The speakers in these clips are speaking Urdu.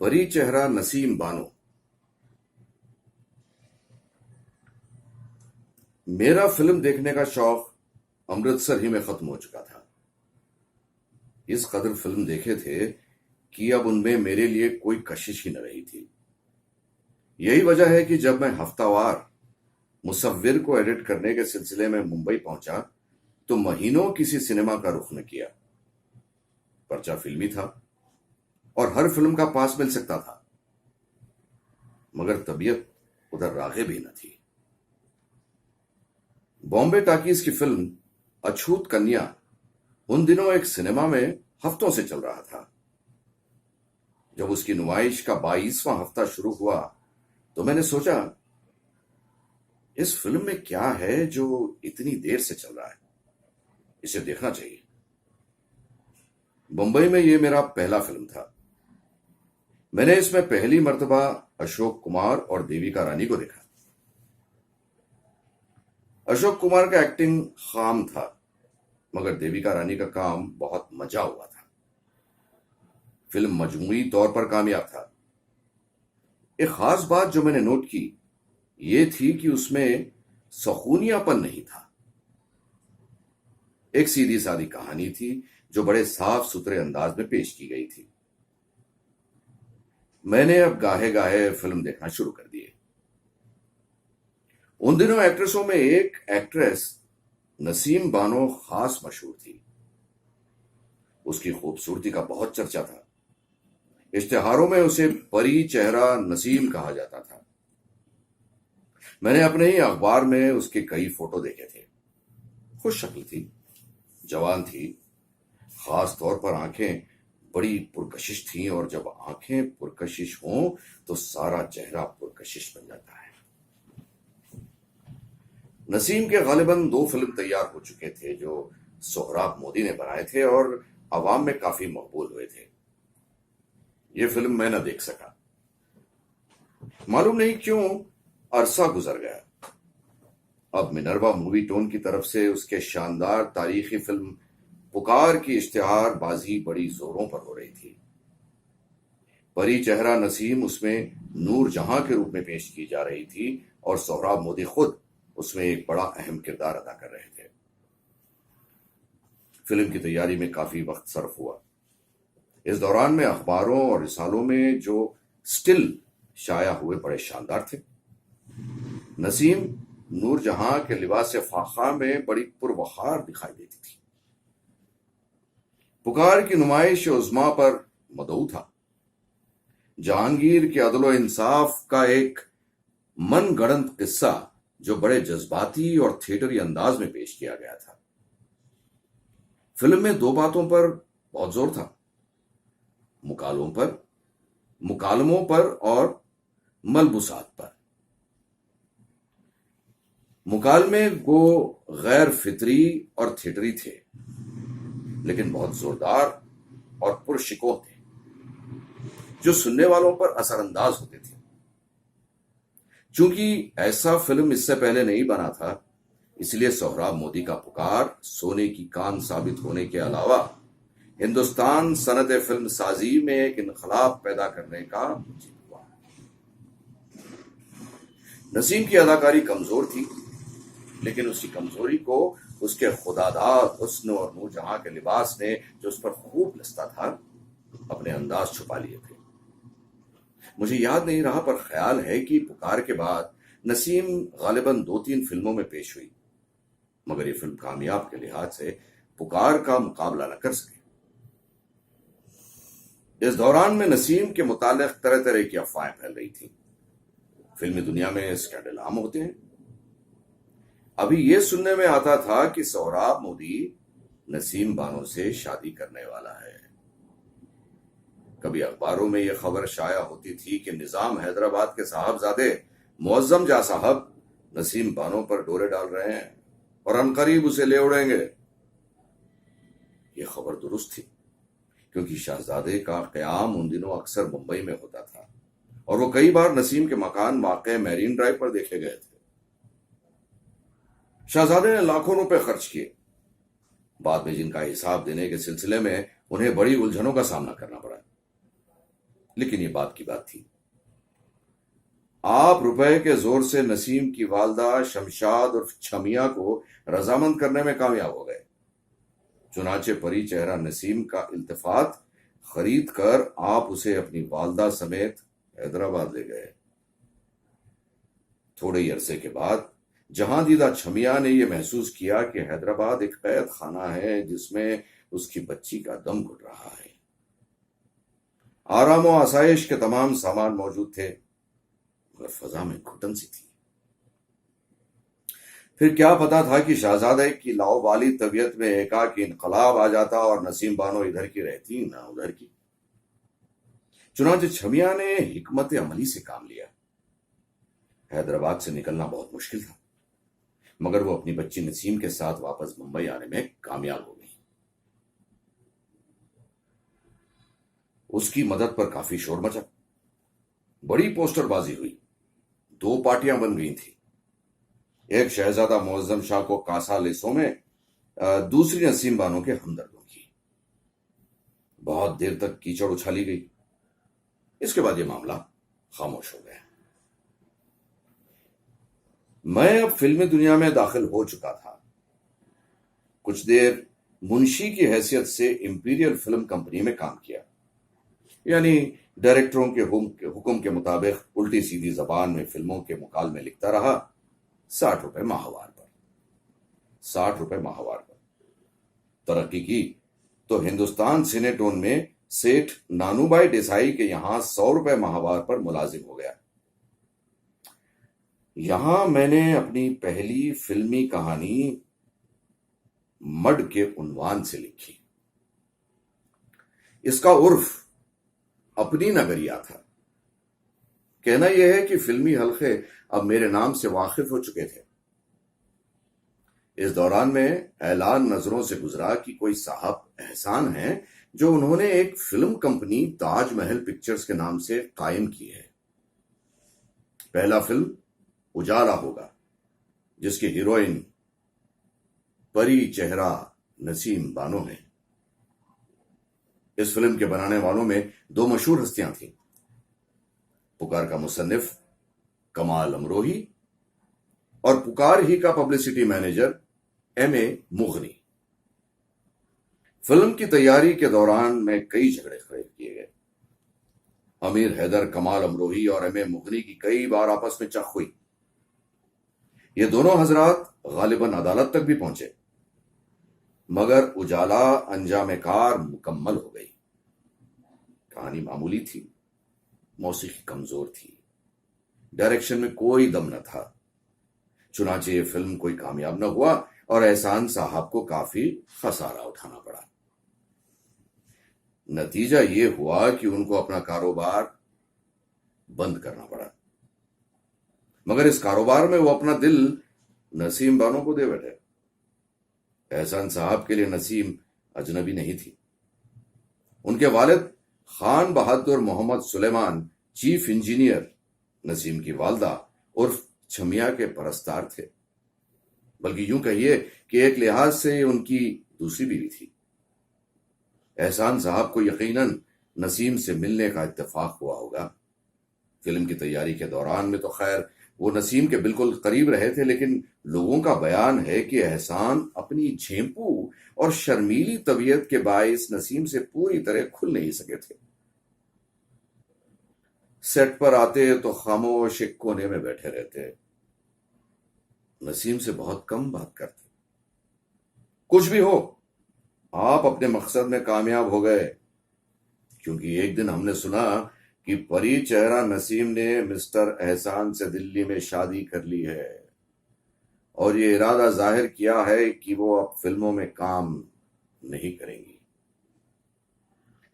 پری چہرہ نسیم بانو۔ میرا فلم دیکھنے کا شوق امرتسر ہی میں ختم ہو چکا تھا۔ اس قدر فلم دیکھے تھے کہ اب ان میں میرے لیے کوئی کشش ہی نہ رہی تھی۔ یہی وجہ ہے کہ جب میں ہفتہ وار مصور کو ایڈٹ کرنے کے سلسلے میں ممبئی پہنچا تو مہینوں کسی سنیما کا رخ نہ کیا۔ پرچہ فلمی تھا اور ہر فلم کا پاس مل سکتا تھا، مگر طبیعت ادھر راغب بھی نہ تھی۔ بامبے ٹاکیز کی فلم اچھوت کنیا ان دنوں ایک سنیما میں ہفتوں سے چل رہا تھا۔ جب اس کی نمائش کا 22واں ہفتہ شروع ہوا تو میں نے سوچا، اس فلم میں کیا ہے جو اتنی دیر سے چل رہا ہے، اسے دیکھنا چاہیے۔ بمبئی میں یہ میرا پہلا فلم تھا۔ میں نے اس میں پہلی مرتبہ اشوک کمار اور دیویکا رانی کو دیکھا۔ اشوک کمار کا ایکٹنگ خام تھا، مگر دیویکا رانی کا کام بہت مزہ ہوا تھا۔ فلم مجموعی طور پر کامیاب تھا۔ ایک خاص بات جو میں نے نوٹ کی یہ تھی کہ اس میں سخونیہ پن نہیں تھا۔ ایک سیدھی سادی کہانی تھی جو بڑے صاف ستھرے انداز میں پیش کی گئی تھی۔ میں نے اب گاہے گاہے فلم دیکھنا شروع کر دیے۔ ان دنوں ایکٹریسوں میں ایک ایکٹریس نسیم بانو خاص مشہور تھی۔ اس کی خوبصورتی کا بہت چرچا تھا۔ اشتہاروں میں اسے پری چہرہ نسیم کہا جاتا تھا۔ میں نے اپنے ہی اخبار میں اس کے کئی فوٹو دیکھے تھے۔ خوش شکل تھی، جوان تھی، خاص طور پر آنکھیں بڑی پرکشش تھیں، اور جب آنکھیں پرکشش ہوں تو سارا چہرہ پرکشش بن جاتا ہے۔ نسیم کے غالباً 2 فلم تیار ہو چکے تھے جو سہراب مودی نے بنائے تھے اور عوام میں کافی مقبول ہوئے تھے۔ یہ فلم میں نہ دیکھ سکا۔ معلوم نہیں کیوں عرصہ گزر گیا۔ اب منروا مووی ٹون کی طرف سے اس کے شاندار تاریخی فلم پکار کی اشتہار بازی بڑی زوروں پر ہو رہی تھی۔ پری چہرہ نسیم اس میں نور جہاں کے روپ میں پیش کی جا رہی تھی اور سہراب مودی خود اس میں ایک بڑا اہم کردار ادا کر رہے تھے۔ فلم کی تیاری میں کافی وقت صرف ہوا۔ اس دوران میں اخباروں اور رسالوں میں جو سٹل شائع ہوئے بڑے شاندار تھے۔ نسیم نور جہاں کے لباس فاخر میں بڑی پروخار دکھائی دیتی تھی۔ پکار کی نمائش عظما پر مدعو تھا۔ جہانگیر کے عدل و انصاف کا ایک من گڑنت قصہ جو بڑے جذباتی اور تھیٹری انداز میں پیش کیا گیا تھا۔ فلم میں 2 باتوں پر بہت زور تھا، مکالموں پر اور ملبوسات پر۔ مکالمے وہ غیر فطری اور تھیٹری تھے، لیکن بہت زوردار اور پرشکوہ تھے، جو سننے والوں پر اثر انداز ہوتے تھے۔ چونکہ ایسا فلم اس سے پہلے نہیں بنا تھا، اس لیے سہراب مودی کا پکار سونے کی کان ثابت ہونے کے علاوہ ہندوستان صنعت فلم سازی میں ایک انقلاب پیدا کرنے کا موجب ہوا۔ نسیم کی اداکاری کمزور تھی، لیکن اس کی کمزوری کو اس کے خداداد حسن اور نور جہاں کے لباس نے، جو اس پر خوب لستا تھا، اپنے انداز چھپا لیے تھے۔ مجھے یاد نہیں رہا، پر خیال ہے کہ پکار کے بعد نسیم غالباً 2-3 فلموں میں پیش ہوئی، مگر یہ فلم کامیاب کے لحاظ سے پکار کا مقابلہ نہ کر سکے۔ اس دوران میں نسیم کے متعلق طرح طرح کی افواہیں پھیل رہی تھیں۔ فلمی دنیا میں اسکینڈل عام ہوتے ہیں۔ ابھی یہ سننے میں آتا تھا کہ سہراب مودی نسیم بانو سے شادی کرنے والا ہے۔ کبھی اخباروں میں یہ خبر شائع ہوتی تھی کہ نظام حیدرآباد کے صاحبزادے معظم جاں صاحب نسیم بانو پر ڈورے ڈال رہے ہیں اور عنقریب اسے لے اڑیں گے۔ یہ خبر درست تھی، کیونکہ شہزادے کا قیام ان دنوں اکثر ممبئی میں ہوتا تھا اور وہ کئی بار نسیم کے مکان واقع میرین ڈرائیو پر دیکھے گئے تھے۔ شہزادے نے لاکھوں روپے خرچ کیے، بعد میں جن کا حساب دینے کے سلسلے میں انہیں بڑی الجھنوں کا سامنا کرنا پڑا۔ لیکن یہ بات کی بات تھی. آپ روپے کے زور سے نسیم کی والدہ شمشاد اور چھمیا کو رضامند کرنے میں کامیاب ہو گئے. چنانچہ پری چہرہ نسیم کا التفات خرید کر آپ اسے اپنی والدہ سمیت حیدرآباد لے گئے. تھوڑے ہی عرصے کے بعد جہاں دیدہ چھمیا نے یہ محسوس کیا کہ حیدرآباد ایک قید خانہ ہے جس میں اس کی بچی کا دم گھٹ رہا ہے. آرام و آسائش کے تمام سامان موجود تھے مگر فضا میں گھٹن سی تھی. پھر کیا پتا تھا کہ شہزادے کی لاؤبالی طبیعت میں ایکاکی انقلاب آ جاتا اور نسیم بانو ادھر کی رہتی نہ ادھر کی. چنانچہ چھمیا نے حکمت عملی سے کام لیا. حیدرآباد سے نکلنا بہت مشکل تھا مگر وہ اپنی بچی نسیم کے ساتھ واپس ممبئی آنے میں کامیاب ہو گئی. اس کی مدد پر کافی شور مچا. بڑی پوسٹر بازی ہوئی. 2 پارٹیاں بن گئی تھیں. ایک شہزادہ معظم شاہ کو کاسا لیسوں میں، دوسری نسیم بانو کے ہمدردوں کی. بہت دیر تک کیچڑ اچھالی گئی. اس کے بعد یہ معاملہ خاموش ہو گیا. میں اب فلمی دنیا میں داخل ہو چکا تھا. کچھ دیر منشی کی حیثیت سے امپیریل فلم کمپنی میں کام کیا. یعنی ڈائریکٹروں کے حکم کے مطابق الٹی سیدھی زبان میں فلموں کے مکالمے لکھتا رہا. 60 روپے ماہوار پر. 60 روپے ماہوار پر. ترقی کی تو ہندوستان سینیٹون میں سیٹھ نانو بھائی دیسائی کے یہاں 100 روپے ماہوار پر ملازم ہو گیا. یہاں میں نے اپنی پہلی فلمی کہانی مڈ کے عنوان سے لکھی. اس کا عرف اپنی نگریا تھا. کہنا یہ ہے کہ فلمی حلقے اب میرے نام سے واقف ہو چکے تھے. اس دوران میں اعلان نظروں سے گزرا کہ کوئی صاحب احسان ہیں جو انہوں نے ایک film company Taj Mahal pictures کے نام سے قائم کی ہے. پہلا فلم اجالا ہوگا جس کی ہیروئن پری چہرہ نسیم بانو ہے. اس فلم کے بنانے والوں میں 2 مشہور ہستیاں تھیں. پکار کا مصنف کمال امروہی اور پکار ہی کا پبلسٹی مینیجر ایم اے مغنی. فلم کی تیاری کے دوران میں کئی جھگڑے کھڑے کیے گئے. امیر حیدر کمال امروہی اور ایم اے مغنی کی کئی بار آپس میں چخ ہوئی. یہ دونوں حضرات غالباً عدالت تک بھی پہنچے مگر اجالا انجام کار مکمل ہو گئی. کہانی معمولی تھی، موسیقی کمزور تھی، ڈائریکشن میں کوئی دم نہ تھا. چنانچہ یہ فلم کوئی کامیاب نہ ہوا اور احسان صاحب کو کافی خسارہ اٹھانا پڑا. نتیجہ یہ ہوا کہ ان کو اپنا کاروبار بند کرنا پڑا. مگر اس کاروبار میں وہ اپنا دل نسیم بانو کو دے بیٹھے. احسان صاحب کے لیے نسیم اجنبی نہیں تھی. ان کے والد خان بہادر محمد سلیمان چیف انجینئر نسیم کی والدہ عرف چھمیا کے پرستار تھے. بلکہ یوں کہیے کہ ایک لحاظ سے ان کی دوسری بیوی تھی. احسان صاحب کو یقیناً نسیم سے ملنے کا اتفاق ہوا ہوگا. فلم کی تیاری کے دوران میں تو خیر وہ نسیم کے بالکل قریب رہے تھے، لیکن لوگوں کا بیان ہے کہ احسان اپنی جھیمپو اور شرمیلی طبیعت کے باعث نسیم سے پوری طرح کھل نہیں سکے تھے. سیٹ پر آتے تو خاموش ایک کونے میں بیٹھے رہتے. نسیم سے بہت کم بات کرتے. کچھ بھی ہو آپ اپنے مقصد میں کامیاب ہو گئے، کیونکہ ایک دن ہم نے سنا کہ پری چہرہ نسیم نے مسٹر احسان سے دلی میں شادی کر لی ہے اور یہ ارادہ ظاہر کیا ہے کہ وہ اب فلموں میں کام نہیں کریں گی.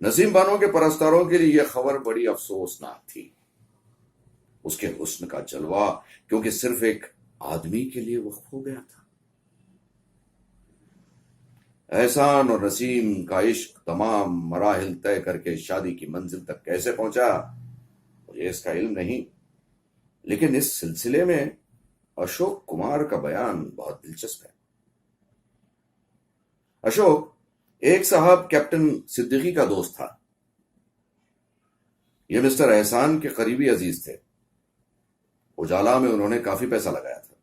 نسیم بانو کے پرستاروں کے لیے یہ خبر بڑی افسوسناک تھی. اس کے حسن کا جلوہ کیونکہ صرف ایک آدمی کے لیے وقف ہو گیا تھا. احسان اور نسیم کا عشق تمام مراحل طے کر کے شادی کی منزل تک کیسے پہنچا مجھے اس کا علم نہیں، لیکن اس سلسلے میں اشوک کمار کا بیان بہت دلچسپ ہے. اشوک ایک صاحب کیپٹن صدیقی کا دوست تھا. یہ مسٹر احسان کے قریبی عزیز تھے. اجالا میں انہوں نے کافی پیسہ لگایا تھا.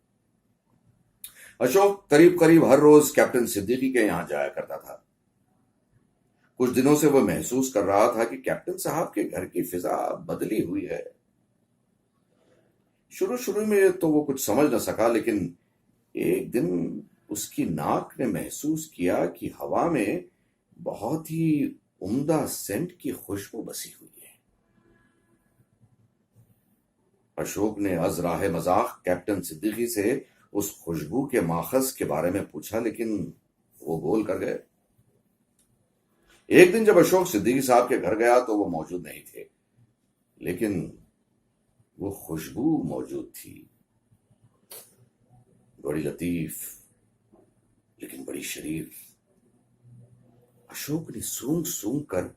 اشوک قریب قریب ہر روز کیپٹن صدیقی کے یہاں جایا کرتا تھا. کچھ دنوں سے وہ محسوس کر رہا تھا کہ کیپٹن صاحب کے گھر کی فضا بدلی ہوئی ہے. شروع میں تو وہ کچھ سمجھ نہ سکا، لیکن ایک دن اس کی ناک نے محسوس کیا کہ ہوا میں بہت ہی عمدہ سینٹ کی خوشبو بسی ہوئی ہے. اشوک نے از راہ مزاح کیپٹن صدیقی سے اس خوشبو کے ماخذ کے بارے میں پوچھا، لیکن وہ بول کر گئے. ایک دن جب اشوک صدیقی صاحب کے گھر گیا تو وہ موجود نہیں تھے، لیکن وہ خوشبو موجود تھی. بڑی لطیف لیکن بڑی شریر. اشوک نے سونگ سونگ کر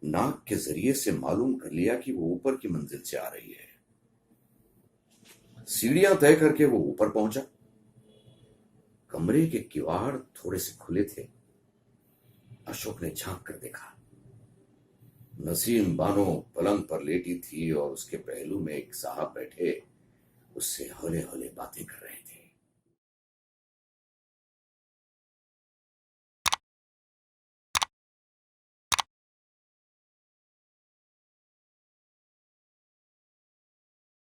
ناک کے ذریعے سے معلوم کر لیا کہ وہ اوپر کی منزل سے آ رہی ہے. سیڑھیاں طے کر کے وہ اوپر پہنچا. کمرے کے کیواڑ تھوڑے سے کھلے تھے. اشوک نے جھانک کر دیکھا. نسیم بانو پلنگ پر لیٹی تھی اور اس کے پہلو میں ایک صاحب بیٹھے اس سے ہولے ہولے باتیں کر رہے